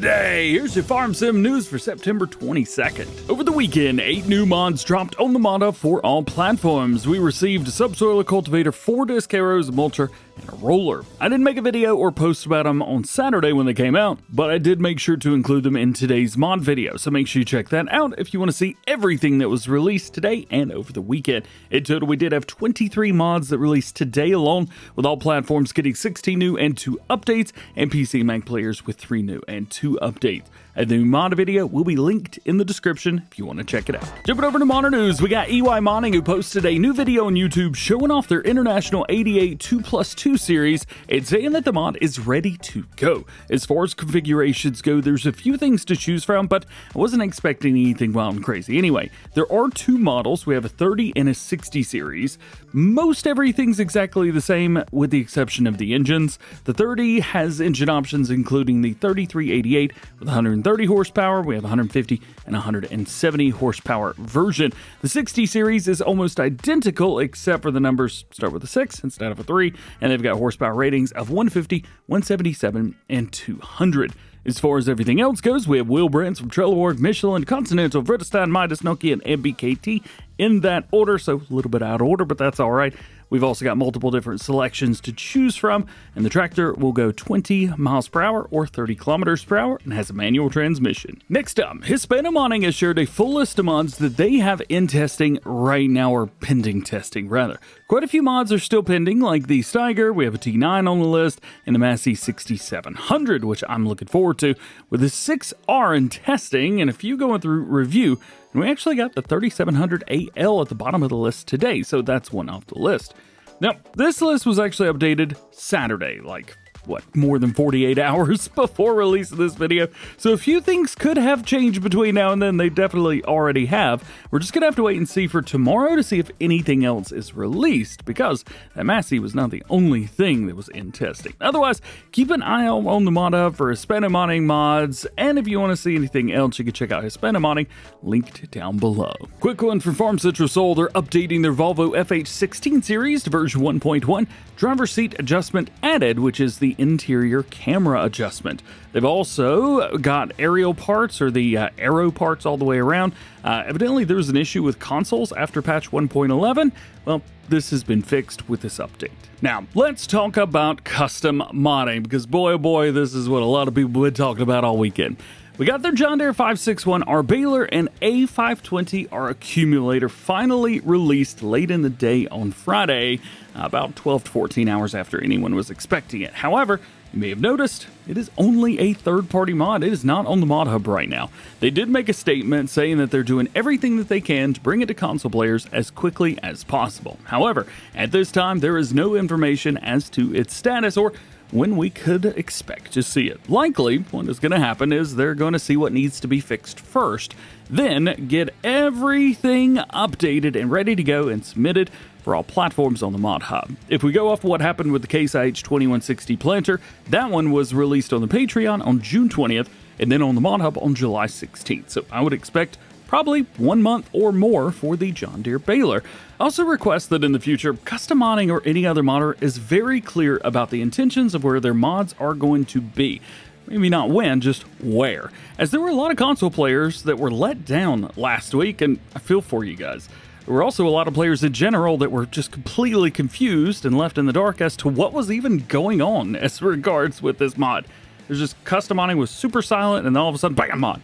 Monday! Here's your Farm Sim news for September 22nd. Over the weekend, 8 new mods dropped on the mod hub for all platforms. We received a subsoiler cultivator, 4 disc arrows, a mulcher, and a roller. I didn't make a video or post about them on Saturday when they came out, but I did make sure to include them in today's mod video, so make sure you check that out if you want to see everything that was released today and over the weekend. In total, we did have 23 mods that released today alone, with all platforms getting 16 new and 2 updates, and PC and Mac players with 3 new and 2 updates. And the mod video will be linked in the description if you want to check it out. Jumping over to modern news, we got EY Modding, who posted a new video on YouTube showing off their International 88 2+2 series and saying that the mod is ready to go. As far as configurations go, there's a few things to choose from, but I wasn't expecting anything wild and crazy. Anyway, there are 2 models. We have a 30 and a 60 series. Most everything's exactly the same with the exception of the engines. The 30 has engine options including the 3388 with 130 horsepower. We have 150 and 170 horsepower version. The 60 series is almost identical except for the numbers start with a 6 instead of a 3, and they've got horsepower ratings of 150, 177, and 200. As far as everything else goes, we have wheel brands from Trelleborg, Michelin, Continental, Vredestein, Midas, Nokia, and MBKT in that order, so a little bit out of order, but that's all right. We've also got multiple different selections to choose from, and the tractor will go 20 miles per hour or 30 kilometers per hour and has a manual transmission. Next up, Hispano Modding has shared a full list of mods that they have in testing right now, or pending testing rather. Quite a few mods are still pending, like the Steiger, we have a T9 on the list, and the Massey 6700, which I'm looking forward to, with the 6R in testing and a few going through review. And we actually got the 3700 AL at the bottom of the list today, so that's one off the list. Now, this list was actually updated Saturday, like, more than 48 hours before release of this video. So a few things could have changed between now and then. They definitely already have. We're just gonna have to wait and see for tomorrow to see if anything else is released, because that Massey was not the only thing that was in testing. Otherwise, keep an eye out on the mod hub for Hispano Modding mods, and if you want to see anything else, you can check out Hispano Modding, linked down below. Quick one from Farm Central Soul. They're updating their Volvo FH16 series to version 1.1. Driver seat adjustment added, which is the interior camera adjustment. They've also got aerial parts, or the arrow parts all the way around. Evidently there was an issue with consoles after patch 1.11. Well, this has been fixed with this update. Now, let's talk about custom modding, because boy oh boy, this is what a lot of people have been talking about all weekend. We got their John Deere 561R Baler and A520R accumulator finally released late in the day on Friday, about 12 to 14 hours after anyone was expecting it. However, you may have noticed, it is only a third-party mod. It is not on the mod hub right now. They did make a statement saying that they're doing everything that they can to bring it to console players as quickly as possible. However, at this time, there is no information as to its status or when we could expect to see it. Likely, what is going to happen is they're going to see what needs to be fixed first, then get everything updated and ready to go and submitted for all platforms on the mod hub. If we go off what happened with the Case IH 2160 planter, that one was released on the Patreon on June 20th and then on the mod hub on July 16th. So I would expect probably 1 month or more for the John Deere Baler. Also request that in the future, custom modding or any other modder is very clear about the intentions of where their mods are going to be. Maybe not when, just where. As there were a lot of console players that were let down last week, and I feel for you guys. There were also a lot of players in general that were just completely confused and left in the dark as to what was even going on as regards with this mod. There's just custom modding was super silent, and then all of a sudden, bam, mod.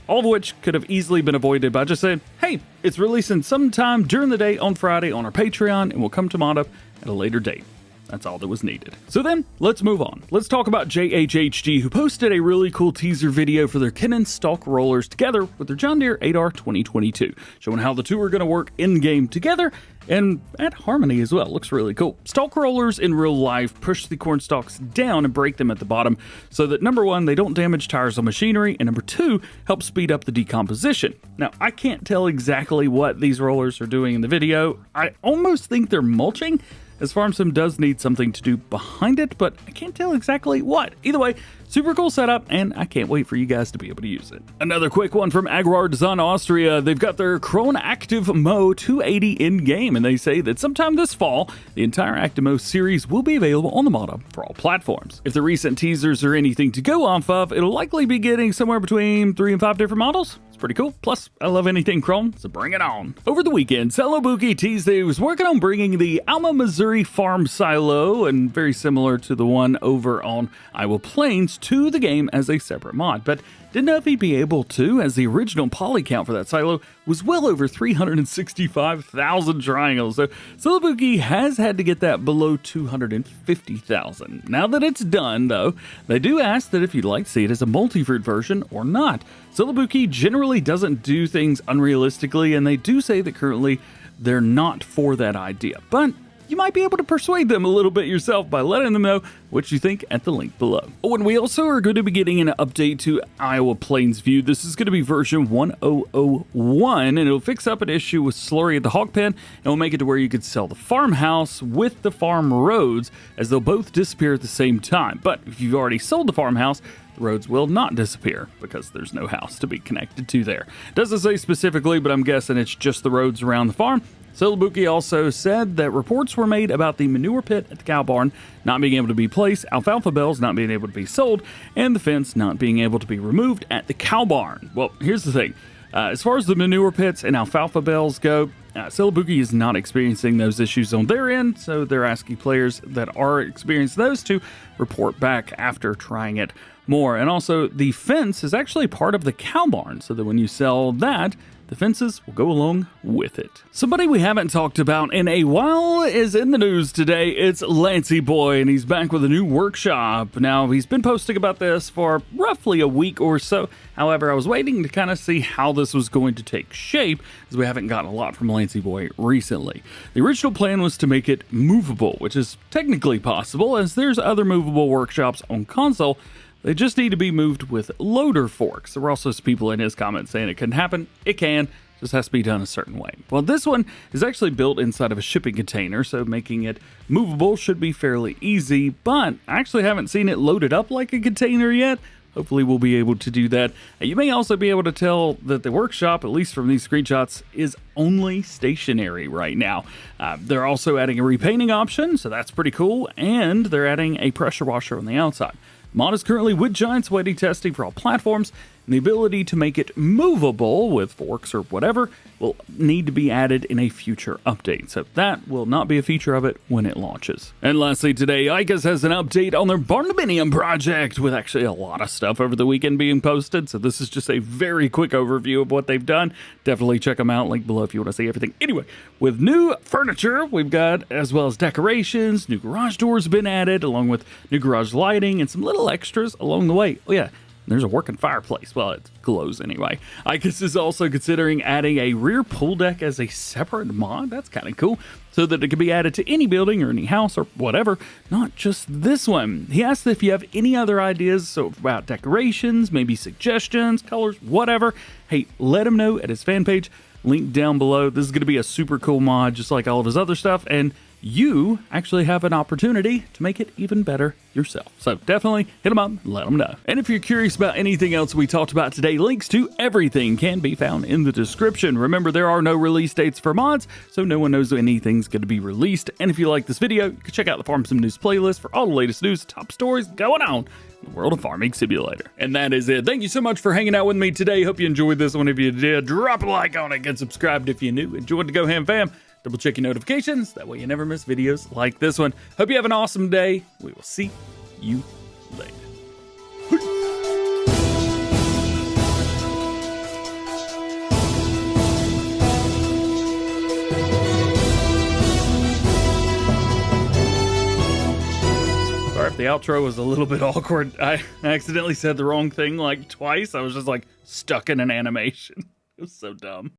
All of which could have easily been avoided by just saying, hey, it's releasing sometime during the day on Friday on our Patreon, and we'll come to mod up at a later date. That's all that was needed. So then, let's move on. Let's talk about JHHG, who posted a really cool teaser video for their Kinnan Stalk rollers together with their John Deere 8R 2022, showing how the two are going to work in-game together and at harmony as well. Looks really cool. Stalk rollers in real life push the corn stalks down and break them at the bottom so that number one, they don't damage tires on machinery, and number two, help speed up the decomposition. Now, I can't tell exactly what these rollers are doing in the video. I almost think they're mulching. as FarmSim does need something to do behind it, but I can't tell exactly what. Either way, super cool setup, and I can't wait for you guys to be able to use it. Another quick one from Agrar Design Austria. They've got their Krone ActiveMow 280 in-game, and they say that sometime this fall, the entire ActiveMow series will be available on the Mata for all platforms. If the recent teasers are anything to go off of, it'll likely be getting somewhere between 3 and 5 different models. It's pretty cool. Plus, I love anything Krone, so bring it on. Over the weekend, Celebuki teased that he was working on bringing the Alma, Missouri farm silo, and very similar to the one over on Iowa Plains, to the game as a separate mod, but didn't know if he'd be able to, as the original poly count for that silo was well over 365,000 triangles. So Celebuki has had to get that below 250,000. Now that it's done, though, they do ask that if you'd like to see it as a multi-fruit version or not. Celebuki generally doesn't do things unrealistically, and they do say that currently they're not for that idea. But you might be able to persuade them a little bit yourself by letting them know what you think at the link below. Oh, and we also are going to be getting an update to Iowa Plains View. This is going to be version 1001, and it'll fix up an issue with slurry at the hog pen, and it'll make it to where you could sell the farmhouse with the farm roads, as they'll both disappear at the same time. But if you've already sold the farmhouse, the roads will not disappear because there's no house to be connected to there. Doesn't say specifically, but I'm guessing it's just the roads around the farm. Celebuki also said that reports were made about the manure pit at the cow barn not being able to be placed, alfalfa bales not being able to be sold, and the fence not being able to be removed at the cow barn. Well, here's the thing. As far as the manure pits and alfalfa bales go, Celebuki is not experiencing those issues on their end, so they're asking players that are experiencing those to report back after trying it more. And also, the fence is actually part of the cow barn, so that when you sell that, the fences will go along with it. Somebody we haven't talked about in a while is in the news today. It's Lancey Boy, and he's back with a new workshop. Now, he's been posting about this for roughly a week or so. However, I was waiting to kind of see how this was going to take shape, as we haven't gotten a lot from Lancey Boy recently. The original plan was to make it movable, which is technically possible, as there's other movable workshops on console. They just need to be moved with loader forks. There were also some people in his comments saying it couldn't happen. It can, just has to be done a certain way. Well, this one is actually built inside of a shipping container, so making it movable should be fairly easy, but I actually haven't seen it loaded up like a container yet. Hopefully we'll be able to do that. You may also be able to tell that the workshop, at least from these screenshots, is only stationary right now. They're also adding a repainting option, so that's pretty cool, and they're adding a pressure washer on the outside. Mod is currently with Giants waiting testing for all platforms, and the ability to make it movable with forks or whatever will need to be added in a future update, so that will not be a feature of it when it launches. And lastly today, Ikas has an update on their Barndominium project, with actually a lot of stuff over the weekend being posted, so this is just a very quick overview of what they've done. Definitely check them out, link below if you want to see everything. Anyway, with new furniture we've got, as well as decorations, new garage doors have been added, along with new garage lighting and some little extras along the way. Oh yeah, there's a working fireplace. Well, it glows anyway. Ikas is also considering adding a rear pool deck as a separate mod. That's kind of cool, so that it can be added to any building or any house or whatever, not just this one. He asked if you have any other ideas about decorations, maybe suggestions, colors, whatever. Hey, let him know at his fan page. Link down below. This is going to be a super cool mod, just like all of his other stuff, and you actually have an opportunity to make it even better yourself. So definitely hit them up and let them know. And if you're curious about anything else we talked about today, links to everything can be found in the description. Remember, there are no release dates for mods, so no one knows when anything's going to be released. And if you like this video, you can check out the FarmSim News playlist for all the latest news, top stories going on in the world of Farming Simulator. And that is it. Thank you so much for hanging out with me today. Hope you enjoyed this one. If you did, drop a like on it, get subscribed if you're new. Enjoy the DjGoHam fam. Double check your notifications, that way you never miss videos like this one. Hope you have an awesome day. We will see you later. Sorry if the outro was a little bit awkward. I accidentally said the wrong thing like twice. I was just like stuck in an animation. It was so dumb.